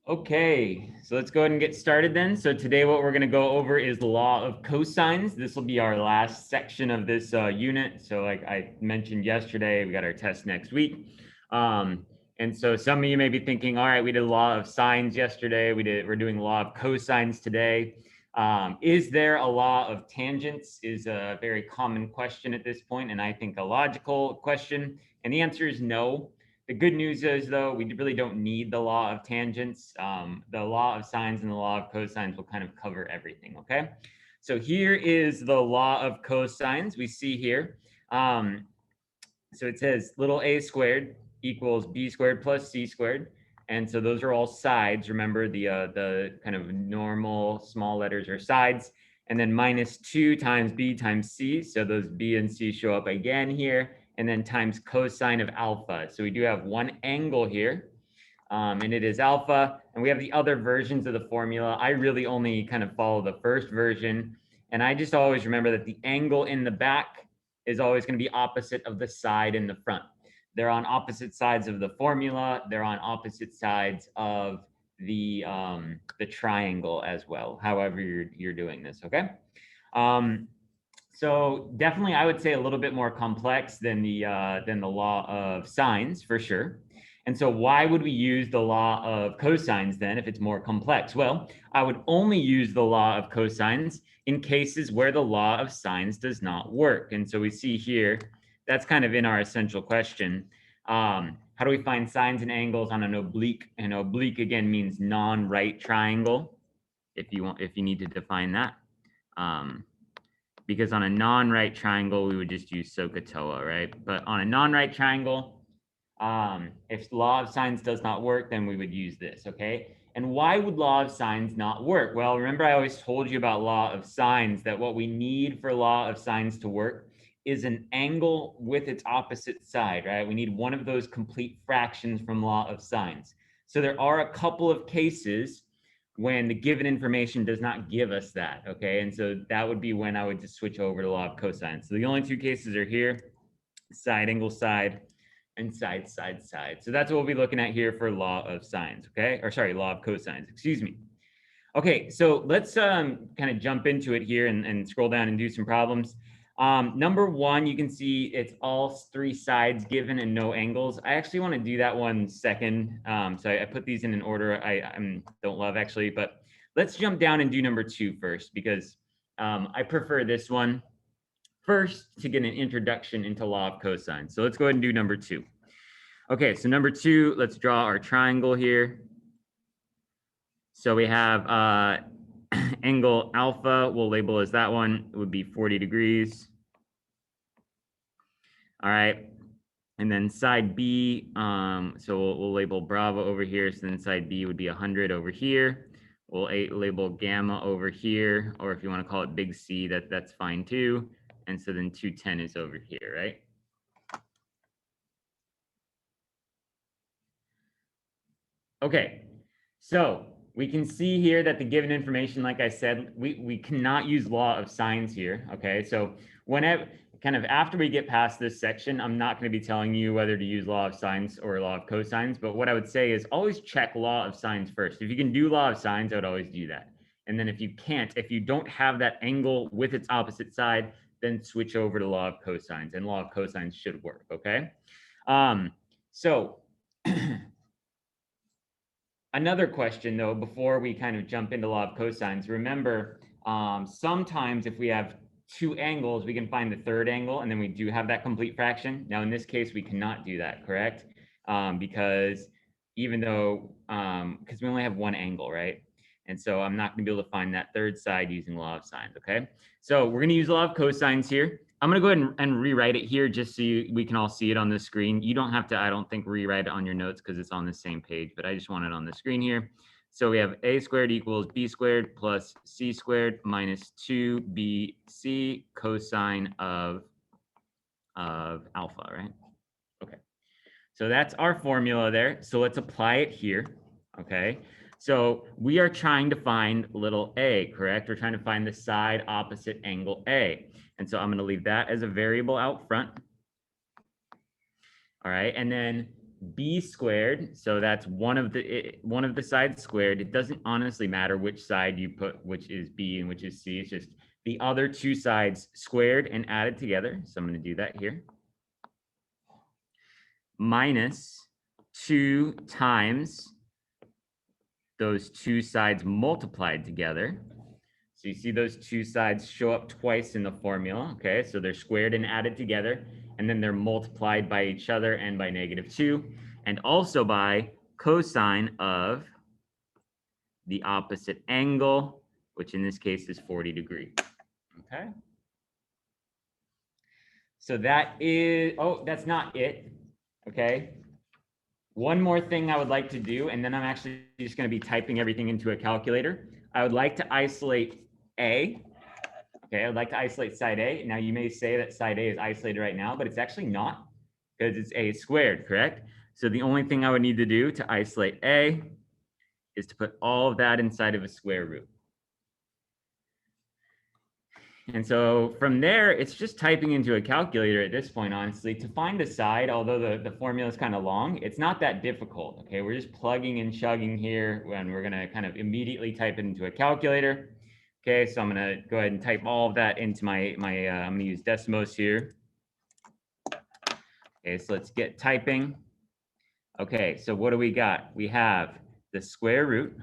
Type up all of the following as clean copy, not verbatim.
Okay, so let's go ahead and get started then. So today what we're going to go over is the law of cosines. This will be our last section of this unit. So like I mentioned yesterday, we got our test next week. And so some of you may be thinking, all right, we did a law of sines yesterday. We're doing law of cosines today. Is there a law of tangents is a very common question at this point, and I think a logical question. And the answer is no. The good news is, though, we really don't need the law of tangents. The law of sines and the law of cosines will kind of cover everything, okay? So here is the law of cosines we see here. So it says little a squared equals b squared plus c squared. And so those are all sides. Remember, the kind of normal small letters are sides. And then minus 2 times b times c. So those b and c show up again here. And then times cosine of alpha. So we do have one angle here, and it is alpha. And we have the other versions of the formula. I really only kind of follow the first version. And I just always remember that the angle in the back is always going to be opposite of the side in the front. They're on opposite sides of the formula. They're on opposite sides of the triangle as well, however you're doing this, okay? So definitely, I would say a little bit more complex than the law of sines for sure. And so why would we use the law of cosines then if it's more complex? Well, I would only use the law of cosines in cases where the law of sines does not work. And so we see here, that's kind of in our essential question. How do we find sines and angles on an oblique? And oblique again means non-right triangle, if you need to define that. Because on a non-right triangle, we would just use SOHCAHTOA, right? But on a non-right triangle, if law of sines does not work, then we would use this, okay? And why would law of sines not work? Well, remember I always told you about law of sines, that what we need for law of sines to work is an angle with its opposite side, right? We need one of those complete fractions from law of sines. So there are a couple of cases when the given information does not give us that, okay? And so that would be when I would just switch over to law of cosines. So the only two cases are here, side angle side, and side side side. So that's what we'll be looking at here for law of sines, okay? Or sorry, law of cosines, excuse me. Okay, so let's kind of jump into it here and scroll down and do some problems. Number one, you can see it's all three sides given and no angles. I actually want to do that one second. So I put these in an order I don't love actually, but let's jump down and do number two first because I prefer this one first to get an introduction into law of cosines. So let's go ahead and do number two. Okay, so number two, let's draw our triangle here. So we have angle alpha, we'll label as that one, it would be 40 degrees. All right, and then side B, so we'll label Bravo over here, so then side B would be 100 over here. We'll label gamma over here, or if you want to call it big C, that's fine too. And so then 210 is over here, right? Okay, so we can see here that the given information, like I said, we cannot use law of sines here, okay? So whenever, kind of after we get past this section, I'm not going to be telling you whether to use law of sines or law of cosines, but what I would say is always check law of sines first. If you can do law of sines, I would always do that. And then if you can't, if you don't have that angle with its opposite side, then switch over to law of cosines, and law of cosines should work, okay? So another question, though, before we kind of jump into law of cosines, remember, sometimes if we have two angles, we can find the third angle, and then we do have that complete fraction. Now, in this case, we cannot do that, correct? Because even though, because we only have one angle, right? And so I'm not going to be able to find that third side using law of sines, okay? So we're going to use law of cosines here. I'm going to go ahead and rewrite it here just so we can all see it on the screen. You don't have to, I don't think, rewrite it on your notes because it's on the same page, but I just want it on the screen here. So we have a squared equals b squared plus c squared minus 2bc cosine of alpha, right? Okay. So that's our formula there. So let's apply it here, okay? So we are trying to find little a, correct? We're trying to find the side opposite angle A. And so I'm going to leave that as a variable out front. All right, and then b squared. So that's one of the sides squared. It doesn't honestly matter which side you put, which is b and which is c. It's just the other two sides squared and added together. So I'm going to do that here. Minus 2 times those two sides multiplied together. So you see those two sides show up twice in the formula, okay? So they're squared and added together, and then they're multiplied by each other and by -2, and also by cosine of the opposite angle, which in this case is 40 degrees, okay? So that is, oh, that's not it, okay? One more thing I would like to do, and then I'm actually just going to be typing everything into a calculator. I would like to isolate A. Okay, I'd like to isolate side A. Now, you may say that side A is isolated right now, but it's actually not because it's A squared, correct? So the only thing I would need to do to isolate A is to put all of that inside of a square root. And so from there, it's just typing into a calculator at this point, honestly. To find the side, although the formula is kind of long, it's not that difficult, okay? We're just plugging and chugging here, and we're gonna kind of immediately type it into a calculator. Okay, so I'm gonna go ahead and type all of that into I'm gonna use Desmos here. Okay, so let's get typing. Okay, so what do we got? We have the square root,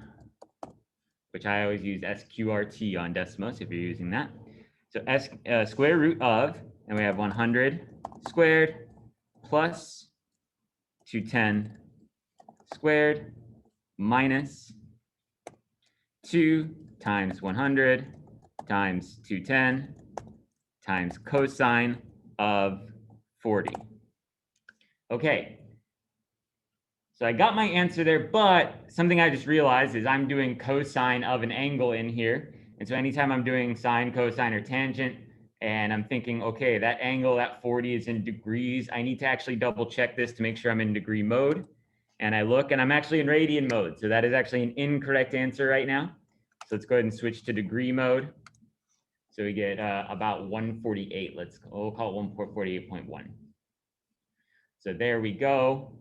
which I always use SQRT on Desmos if you're using that. So square root of, and we have 100 squared plus 210 squared minus 2 times 100 times 210 times cosine of 40. Okay, so I got my answer there, but something I just realized is I'm doing cosine of an angle in here. And so anytime I'm doing sine, cosine, or tangent, and I'm thinking, okay, that angle, that 40 is in degrees, I need to actually double check this to make sure I'm in degree mode. And I look, and I'm actually in radian mode. So that is actually an incorrect answer right now. So let's go ahead and switch to degree mode. So we get about 148. We'll call it 148.1. So there we go.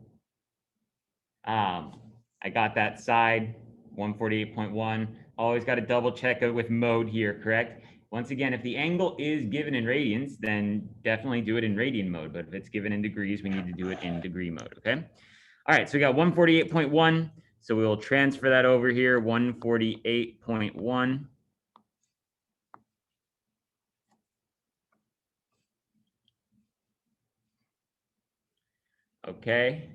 I got that side, 148.1. Always got to double check it with mode here, correct? Once again, if the angle is given in radians, then definitely do it in radian mode. But if it's given in degrees, we need to do it in degree mode, okay? All right, so we got 148.1. So we will transfer that over here, 148.1. Okay.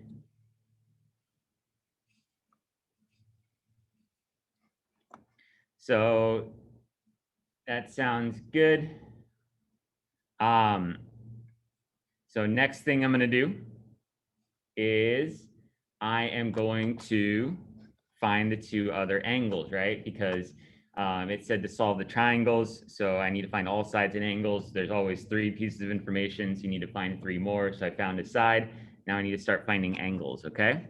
So that sounds good. So next thing I'm going to do is I am going to find the two other angles, right? Because it said to solve the triangles. So I need to find all sides and angles. There's always 3 pieces of information. So you need to find 3 more. So I found a side. Now I need to start finding angles, okay?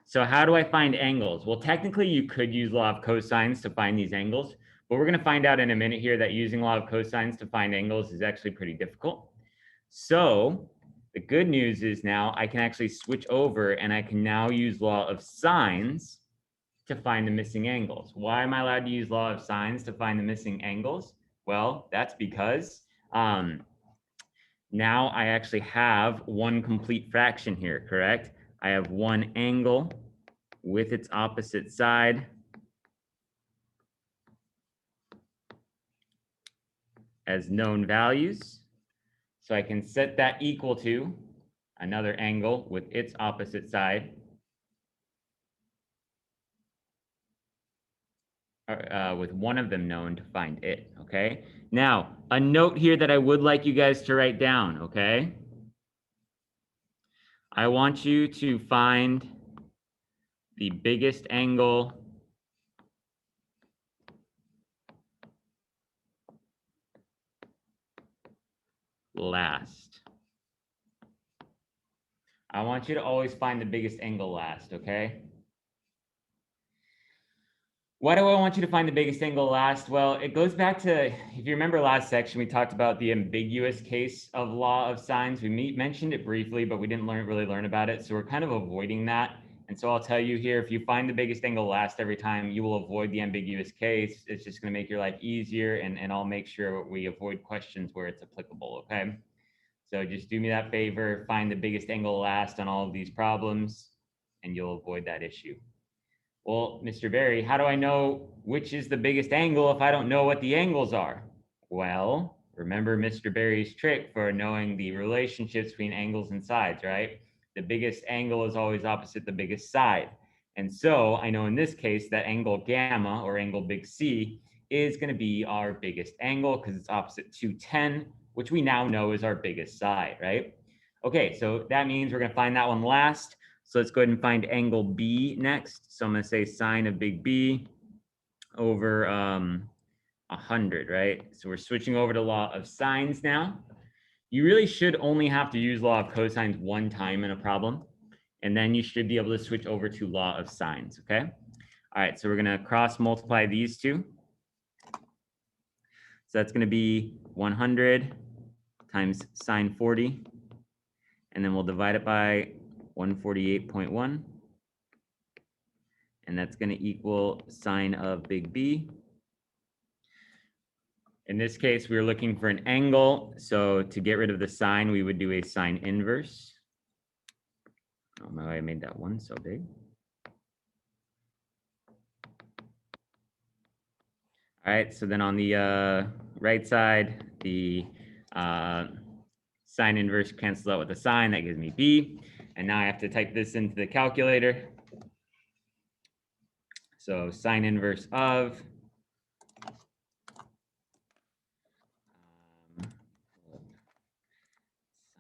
So how do I find angles? Well, technically you could use law of cosines to find these angles, but we're going to find out in a minute here that using law of cosines to find angles is actually pretty difficult. So the good news is now I can actually switch over and I can now use law of sines to find the missing angles. Why am I allowed to use law of sines to find the missing angles? Well, that's because now I actually have one complete fraction here, correct? I have one angle with its opposite side as known values. So I can set that equal to another angle with its opposite side, with one of them known to find it, okay? Now, a note here that I would like you guys to write down, okay? I want you to find the biggest angle last. I want you to always find the biggest angle last, okay? Why do I want you to find the biggest angle last? Well, it goes back to, if you remember last section, we talked about the ambiguous case of law of sines. We mentioned it briefly, but we didn't really learn about it. So we're kind of avoiding that. And so I'll tell you here, if you find the biggest angle last every time, you will avoid the ambiguous case. It's just going to make your life easier, and I'll make sure we avoid questions where it's applicable, okay? So just do me that favor, find the biggest angle last on all of these problems, and you'll avoid that issue. Well, Mr. Berry, how do I know which is the biggest angle if I don't know what the angles are? Well, remember Mr. Berry's trick for knowing the relationships between angles and sides, right? The biggest angle is always opposite the biggest side. And so I know in this case that angle gamma, or angle big C, is going to be our biggest angle because it's opposite 210, which we now know is our biggest side, right? Okay, so that means we're going to find that one last. So let's go ahead and find angle B next. So I'm going to say sine of big B over 100, right? So we're switching over to law of sines now. You really should only have to use law of cosines one time in a problem, and then you should be able to switch over to law of sines, okay? All right, so we're going to cross multiply these two. So that's going to be 100 times sine 40, and then we'll divide it by 148.1. And that's going to equal sine of big B. In this case, we were looking for an angle. So to get rid of the sine, we would do a sine inverse. Oh my, I made that one so big. All right, so then on the right side, the sine inverse cancels out with the sine. That gives me B. And now I have to type this into the calculator. So sine inverse of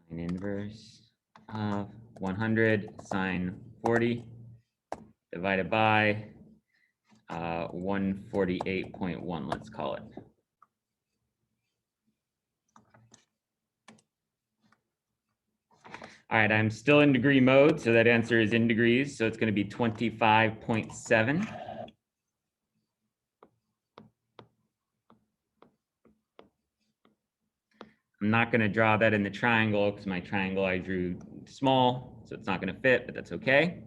sine inverse of 100 sine 40 divided by 148.1, let's call it. All right, I'm still in degree mode, so that answer is in degrees. So it's going to be 25.7. I'm not going to draw that in the triangle because my triangle I drew small, so it's not going to fit, but that's okay.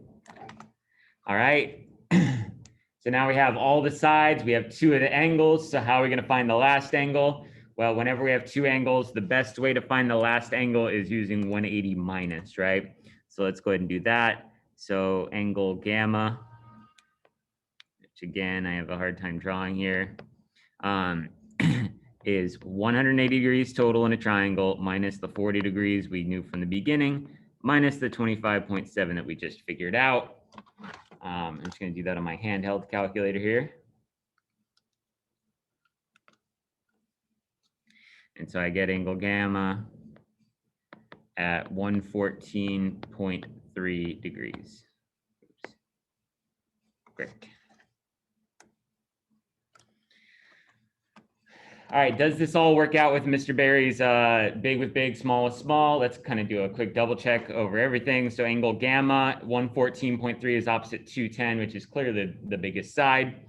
All right. So now we have all the sides. We have two of the angles. So how are we going to find the last angle? Well, whenever we have two angles, the best way to find the last angle is using 180 minus, right? So let's go ahead and do that. So angle gamma, which again, I have a hard time drawing here, is 180 degrees total in a triangle minus the 40 degrees we knew from the beginning, minus the 25.7 that we just figured out. I'm just going to do that on my handheld calculator here. And so I get angle gamma at 114.3 degrees. Oops. Great. All right, does this all work out with Mr. Berry's big with big, small with small? Let's kind of do a quick double check over everything. So angle gamma, 114.3 is opposite 210, which is clearly the biggest side.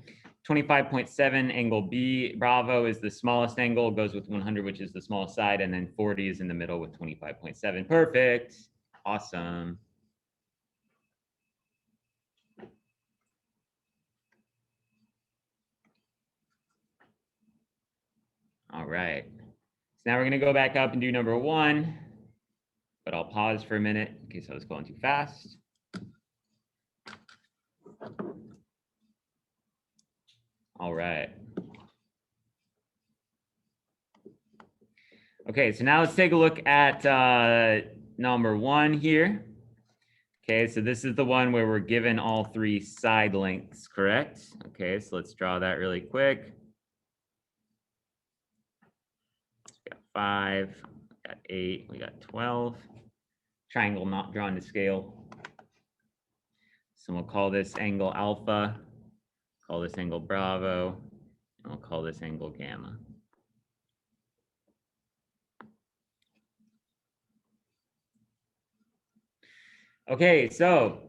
25.7 angle B, Bravo, is the smallest angle, goes with 100, which is the smallest side, and then 40 is in the middle with 25.7. Perfect. Awesome. All right. So now we're going to go back up and do number one, but I'll pause for a minute in case I was going too fast. All right. Okay, so now let's take a look at number one here. Okay, so this is the one where we're given all three side lengths, correct? Okay, so let's draw that really quick. We got 5, we got 8, we got 12. Triangle not drawn to scale. So we'll call this angle alpha, call this angle bravo, and we'll call this angle gamma. Okay, so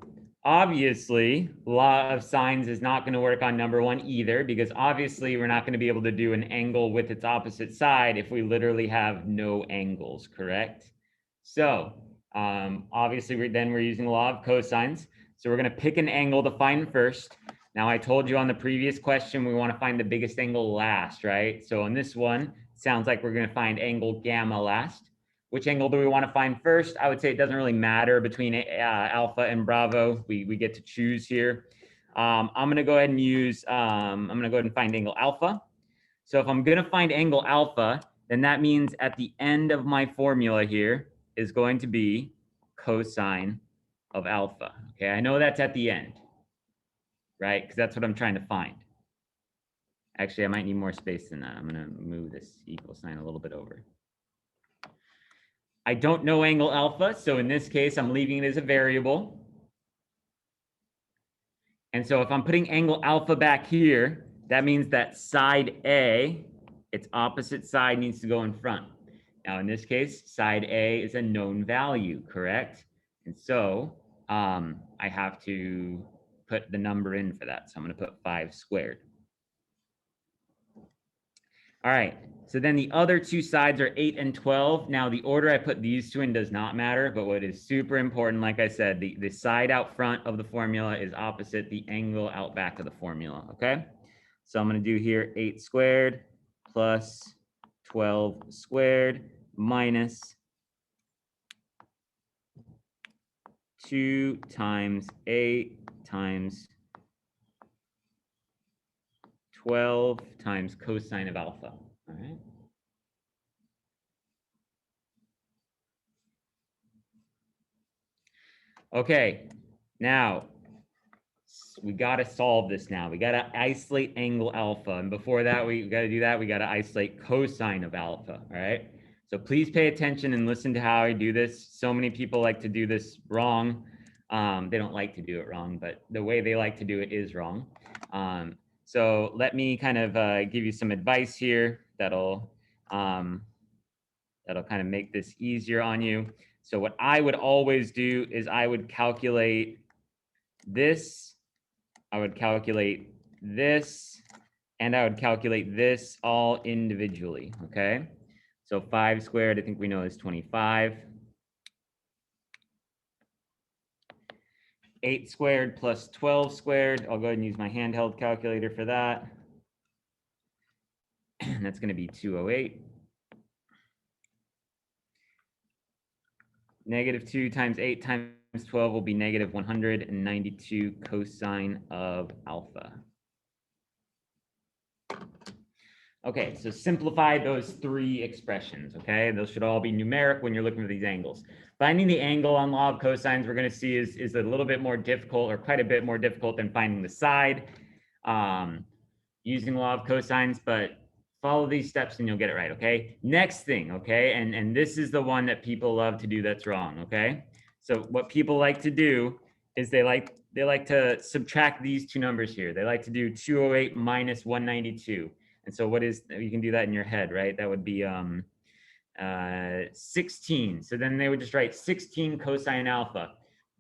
Obviously, law of sines is not going to work on number one either, because obviously we're not going to be able to do an angle with its opposite side if we literally have no angles, correct? So obviously we're using the law of cosines. So we're going to pick an angle to find first. Now I told you on the previous question, we want to find the biggest angle last, right? So on this one, it sounds like we're going to find angle gamma last. Which angle do we want to find first? I would say it doesn't really matter between alpha and bravo. We get to choose here. I'm going to go ahead and use, I'm going to go ahead and find angle alpha. So if I'm going to find angle alpha, then that means at the end of my formula here is going to be cosine of alpha. Okay, I know that's at the end, right? Because that's what I'm trying to find. Actually, I might need more space than that. I'm going to move this equal sign a little bit over. I don't know angle alpha, so in this case, I'm leaving it as a variable. And so if I'm putting angle alpha back here, that means that side A, its opposite side needs to go in front. Now, in this case, side A is a known value, correct? And so I have to put the number in for that. So I'm going to put 5 squared. All right, so then the other two sides are 8 and 12. Now, the order I put these two in does not matter, but what is super important, like I said, the side out front of the formula is opposite the angle out back of the formula, okay? So I'm going to do here 8 squared plus 12 squared minus 2 times 8 times 12 times cosine of alpha, all right? Okay, now we got to solve this now. We got to isolate angle alpha. And before that, we got to do that. We got to isolate cosine of alpha, all right? So please pay attention and listen to how I do this. So many people like to do this wrong. They don't like to do it wrong, but the way they like to do it is wrong. So let me kind of give you some advice here that'll kind of make this easier on you. So what I would always do is I would calculate this, I would calculate this, and I would calculate this all individually, okay? So 5 squared, I think we know is 25. 8 squared plus 12 squared, I'll go ahead and use my handheld calculator for that. That's going to be 208. Negative 2 times 8 times 12 will be negative 192 cosine of alpha. Okay, so simplify those 3 expressions, okay? Those should all be numeric when you're looking for these angles. Finding the angle on law of cosines, we're going to see is a little bit more difficult, or quite a bit more difficult than finding the side using law of cosines, but follow these steps and you'll get it right, okay? Next thing, okay? And this is the one that people love to do that's wrong, okay? So what people like to do is they like to subtract these two numbers here. They like to do 208 minus 192. And so what is, you can do that in your head, right? That would be 16. So then they would just write 16 cosine alpha.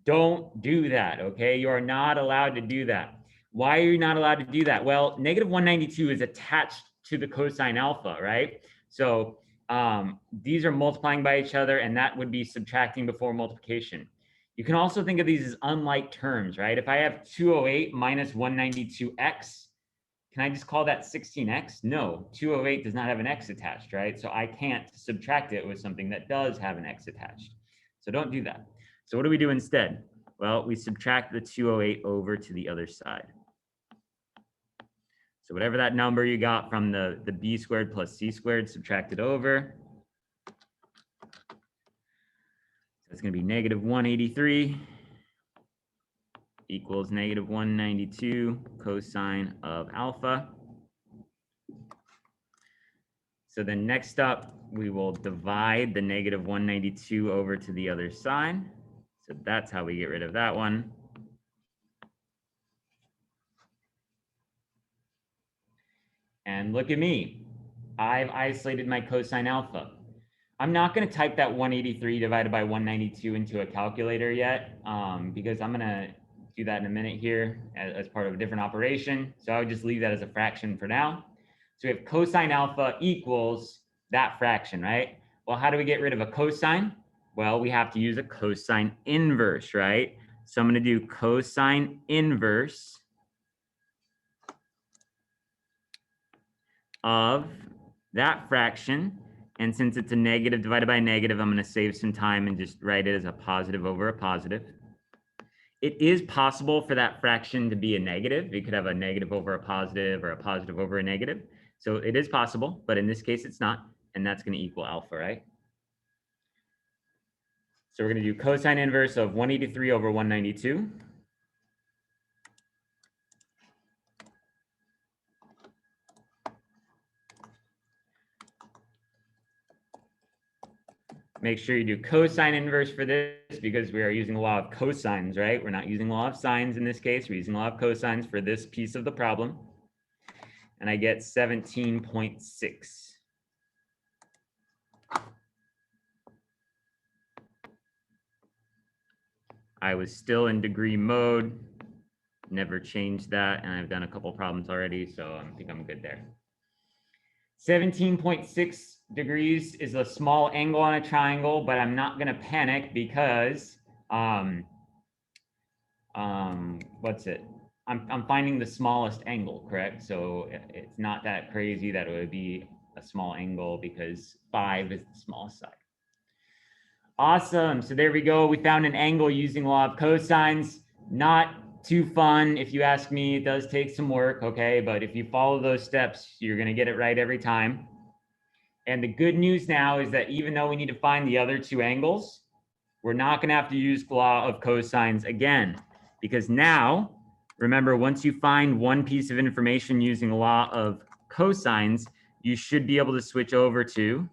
Don't do that, okay? You are not allowed to do that. Why are you not allowed to do that? Well, negative 192 is attached to the cosine alpha, right? So these are multiplying by each other, and that would be subtracting before multiplication. You can also think of these as unlike terms, right? If I have 208 minus 192x, can I just call that 16x? No, 208 does not have an x attached, right? So I can't subtract it with something that does have an x attached. So don't do that. So what do we do instead? Well, we subtract the 208 over to the other side. So whatever that number you got from the b squared plus c squared, subtract it over. So it's going to be negative 183 equals negative 192 cosine of alpha. So then next up, we will divide the negative 192 over to the other side. So that's how we get rid of that one. And look at me. I've isolated my cosine alpha. I'm not going to type that 183 divided by 192 into a calculator yet, because I'm going to do that in a minute here as part of a different operation. So I would just leave that as a fraction for now. So we have cosine alpha equals that fraction, right? Well, how do we get rid of a cosine? Well, we have to use a cosine inverse, right? So I'm going to do cosine inverse of that fraction. And since it's a negative divided by a negative, I'm going to save some time and just write it as a positive over a positive. It is possible for that fraction to be a negative. You could have a negative over a positive or a positive over a negative. So it is possible, but in this case, it's not. And that's going to equal alpha, right? So we're going to do cosine inverse of 183 over 192. Make sure you do cosine inverse for this because we are using a law of cosines, right? We're not using a law of sines in this case. We're using a law of cosines for this piece of the problem. And I get 17.6. I was still in degree mode, never changed that, and I've done a couple problems already, so I think I'm good there. 17.6 degrees is a small angle on a triangle, but I'm not gonna panic because what's it? I'm finding the smallest angle, correct? So it's not that crazy that it would be a small angle because 5 is the smallest side. Awesome. So there we go. We found an angle using law of cosines. Not too fun. If you ask me, it does take some work, okay? But if you follow those steps, you're going to get it right every time. And the good news now is that even though we need to find the other two angles, we're not going to have to use law of cosines again. Because now, remember, once you find one piece of information using law of cosines, you should be able to switch over to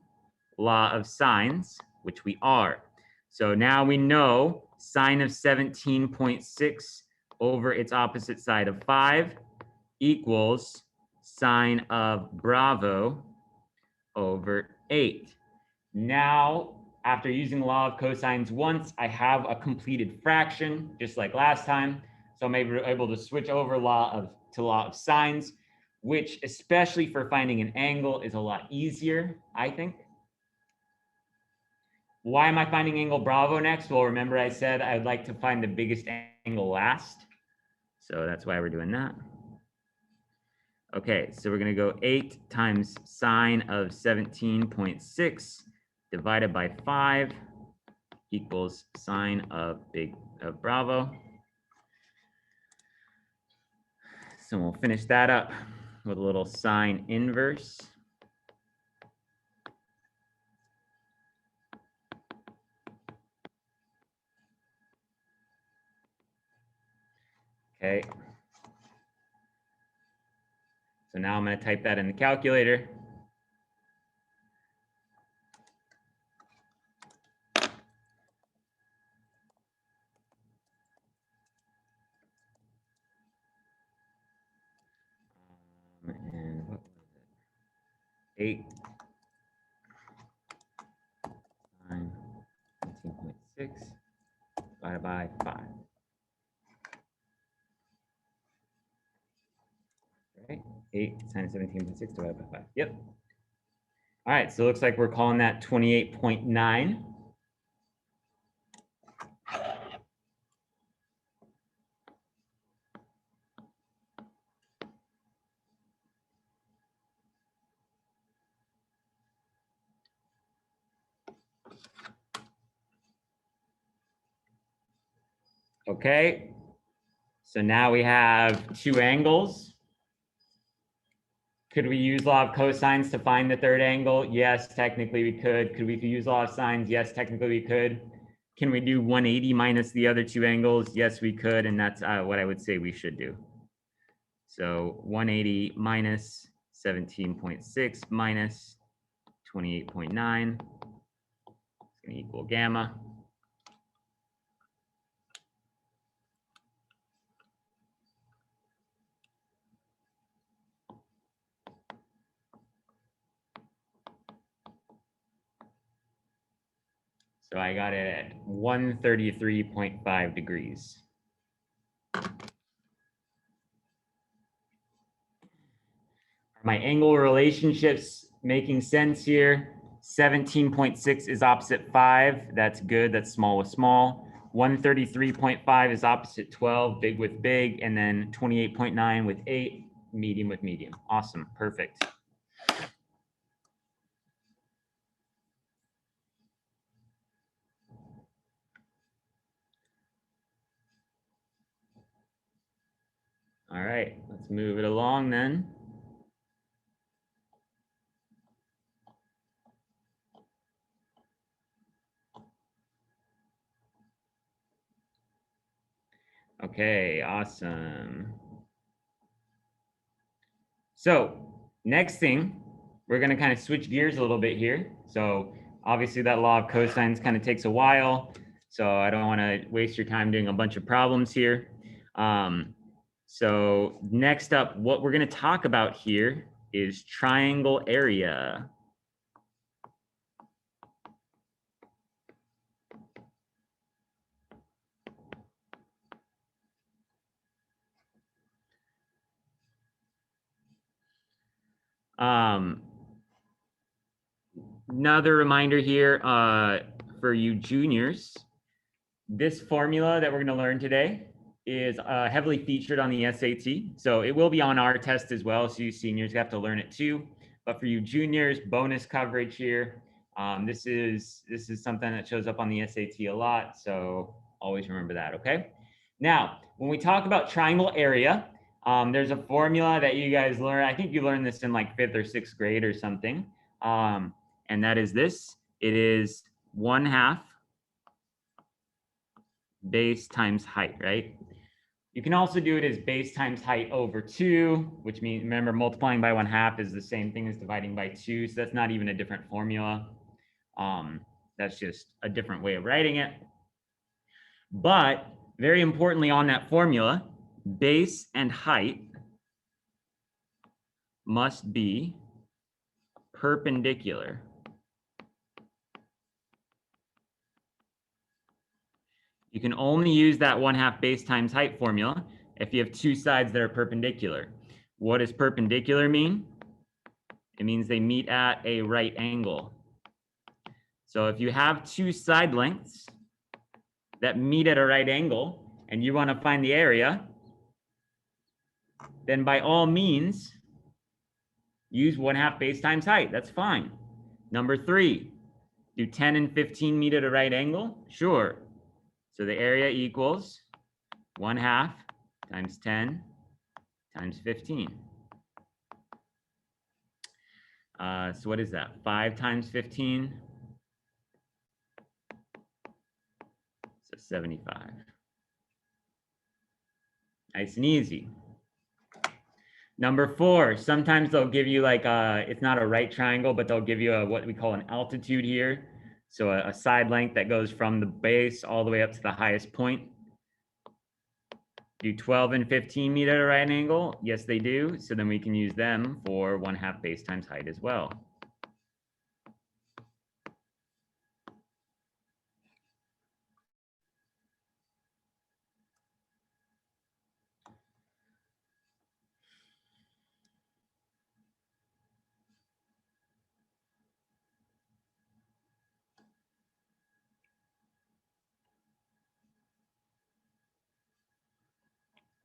law of sines, which we are. So now we know sine of 17.6 over its opposite side of 5 equals sine of Bravo over 8. Now, after using the law of cosines once, I have a completed fraction, just like last time. So I'm able to switch over to law of sines, which, especially for finding an angle, is a lot easier, I think. Why am I finding angle Bravo next? Well, remember I said I would like to find the biggest angle last. So that's why we're doing that. Okay, so we're going to go 8 times sine of 17.6 divided by 5 equals sine of Bravo. So we'll finish that up with a little sine inverse. Okay. So now I'm going to type that in the calculator. And what was it? 8 sine 17.6 divided by 5. Right? 8 sine 17.6 divided by 5. Yep. All right, so it looks like we're calling that 28.9. Okay, so now we have two angles. Could we use law of cosines to find the third angle? Yes, technically we could. Could we use law of sines? Yes, technically we could. Can we do 180 minus the other two angles? Yes, we could, and that's what I would say we should do. So 180 minus 17.6 minus 28.9 is going to equal gamma. So I got it at 133.5 degrees. My angle relationships making sense here. 17.6 is opposite 5. That's good. That's small with small. 133.5 is opposite 12, big with big. And then 28.9 with 8, medium with medium. Awesome. Perfect. All right, let's move it along then. Okay, awesome. So next thing, we're going to kind of switch gears a little bit here. So obviously that law of cosines kind of takes a while. So I don't want to waste your time doing a bunch of problems here. So next up, what we're going to talk about here is triangle area. Another reminder here for you juniors, this formula that we're going to learn today is heavily featured on the SAT. So it will be on our test as well. So you seniors have to learn it too. But for you juniors, bonus coverage here. This is something that shows up on the SAT a lot. So always remember that, okay? Now, when we talk about triangle area, there's a formula that you guys learn. I think you learned this in like 5th or 6th grade or something. And that is this. It is 1/2 base times height, right? You can also do it as base times height over 2, which means, remember, multiplying by 1/2 is the same thing as dividing by 2. So that's not even a different formula. That's just a different way of writing it. But very importantly on that formula, base and height must be perpendicular. You can only use that 1/2 base times height formula if you have two sides that are perpendicular. What does perpendicular mean? It means they meet at a right angle. So if you have two side lengths that meet at a right angle and you want to find the area, then by all means, use 1/2 base times height. That's fine. Number 3, do 10 and 15 meet at a right angle? Sure. So the area equals 1/2 times 10 times 15. So what is that? 5 times 15? So 75. Nice and easy. Number 4, sometimes they'll give you like, it's not a right triangle, but they'll give you what we call an altitude here. So a side length that goes from the base all the way up to the highest point. Do 12 and 15 meet at a right angle? Yes, they do. So then we can use them for 1/2 base times height as well.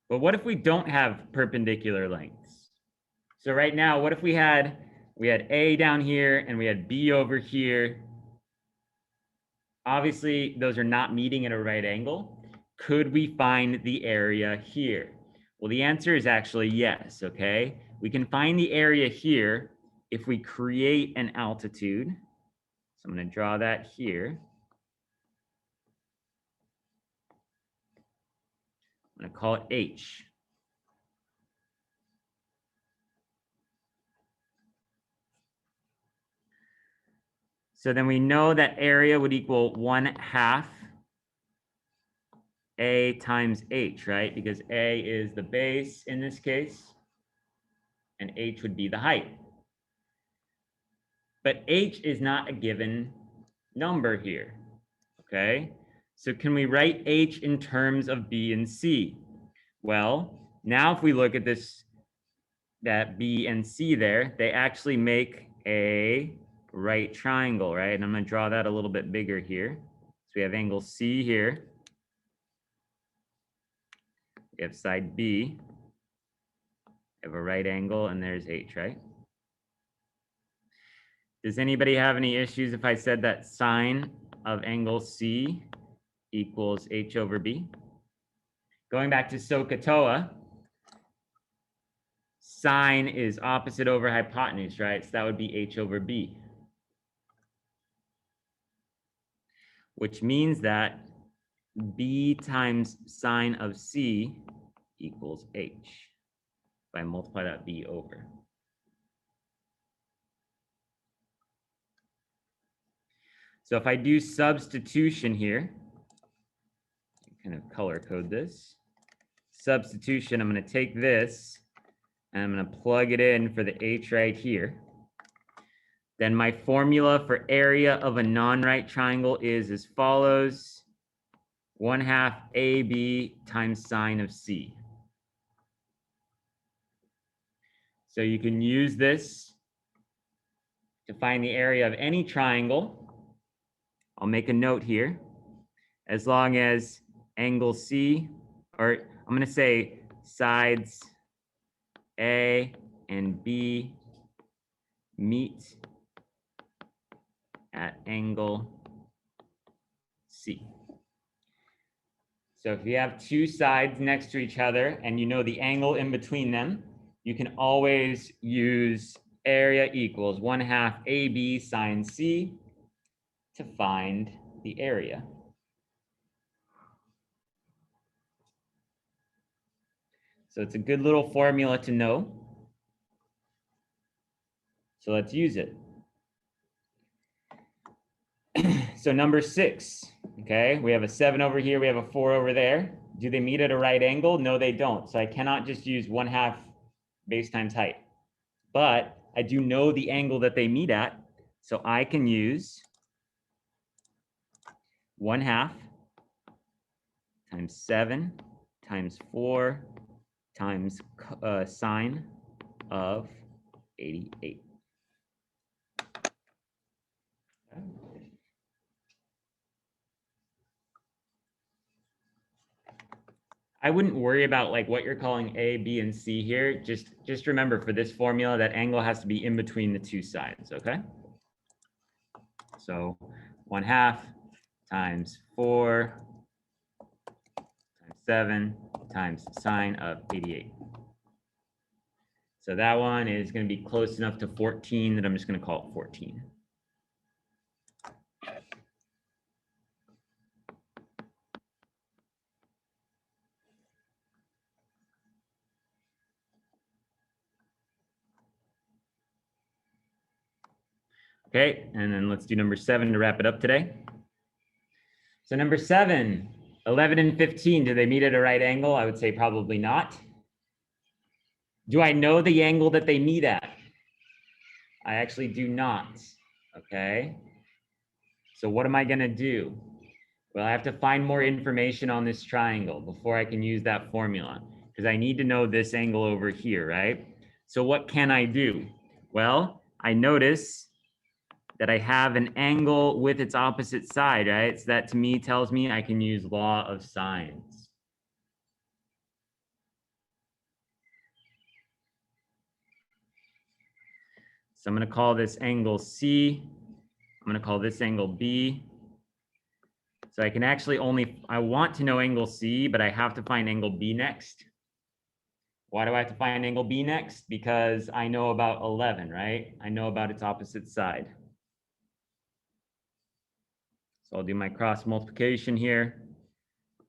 But what if we don't have perpendicular lengths? So right now, what if we had A down here and we had B over here? Obviously, those are not meeting at a right angle. Could we find the area here? Well, the answer is actually yes, okay? We can find the area here if we create an altitude. So I'm going to draw that here. I'm going to call it H. So then we know that area would equal 1/2 A times H, right? Because A is the base in this case, and H would be the height. But H is not a given number here, okay? So can we write H in terms of B and C? Well, now if we look at this that B and C there, they actually make a right triangle, right? And I'm going to draw that a little bit bigger here. So we have angle C here. We have side B. We have a right angle, and there's H, right? Does anybody have any issues if I said that sine of angle C equals H over B? Going back to SOHCAHTOA, sine is opposite over hypotenuse, right? So that would be H over B. Which means that B times sine of C equals H. If I multiply that B over. So if I do substitution here, kind of color code this. Substitution, I'm going to take this and I'm going to plug it in for the H right here. Then my formula for area of a non-right triangle is as follows: 1/2 AB times sine of C. So you can use this to find the area of any triangle. I'll make a note here. As long as angle C, or I'm going to say sides A and B meet at angle C. So if you have two sides next to each other and you know the angle in between them, you can always use area equals 1/2 AB sine C to find the area. So it's a good little formula to know. So let's use it. So number 6, okay, we have a 7 over here, we have a 4 over there. Do they meet at a right angle? No, they don't. So I cannot just use 1/2 base times height. But I do know the angle that they meet at, so I can use 1/2 times 7 times 4 times sine of 88. I wouldn't worry about like what you're calling A, B, and C here. Just remember for this formula that angle has to be in between the two sides, okay? So 1/2 times 4 times 7 times sine of 88. So that one is going to be close enough to 14 that I'm just going to call it 14. Okay, and then let's do number 7 to wrap it up today. So number 7, 11 and 15, do they meet at a right angle? I would say probably not. Do I know the angle that they meet at? I actually do not, okay? So what am I gonna do? Well, I have to find more information on this triangle before I can use that formula, because I need to know this angle over here, right? So what can I do? Well, I notice that I have an angle with its opposite side, right? So that to me tells me I can use law of sines. So I'm going to call this angle C. I'm going to call this angle B. So I can actually I want to know angle C, but I have to find angle B next. Why do I have to find angle B next? Because I know about 11, right? I know about its opposite side. So I'll do my cross multiplication here.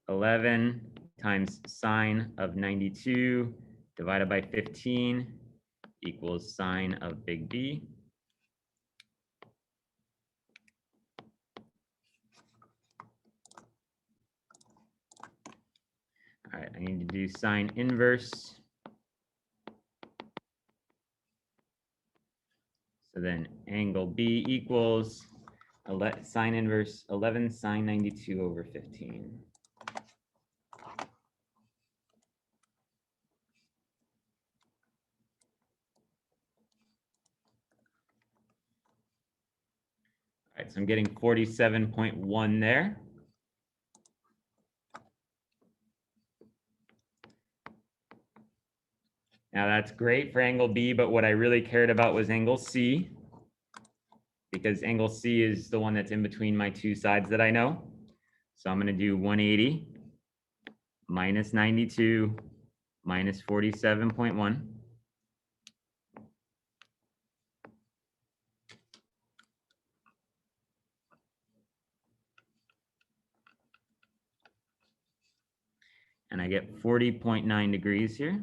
11 times sine of 92 divided by 15 equals sine of big B. All right, I need to do sine inverse. So then angle B equals sine inverse 11 sine 92 over 15. right, so I'm getting 47.1 there. Now that's great for angle B, but what I really cared about was angle C, because angle C is the one that's in between my two sides that I know. So I'm going to do 180 minus 92 minus 47.1. And I get 40.9 degrees here.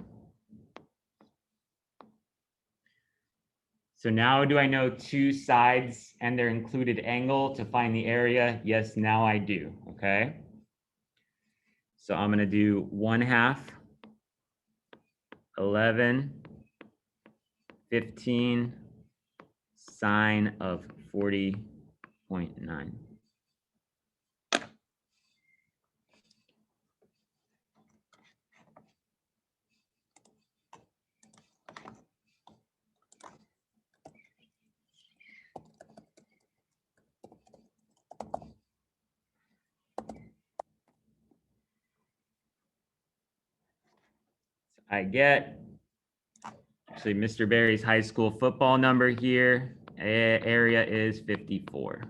So now do I know two sides and their included angle to find the area? Yes, now I do, okay? So I'm gonna do 1/2, 11, 15, sine of 40.9. I get, actually, Mr. Barry's high school football number here. Area is 54.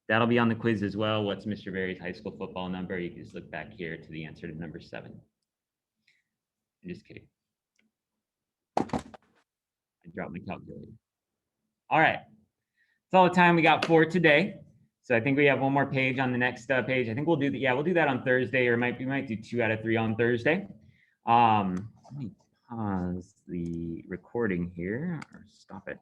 That'll be on the quiz as well. What's Mr. Barry's high school football number? You can just look back here to the answer to number 7. I'm just kidding. I dropped my calculator. All right. That's all the time we got for today. So I think we have one more page on the next page. I think we'll do we'll do that on Thursday, or we might do 2 out of 3 on Thursday. Let me pause the recording here, or stop it.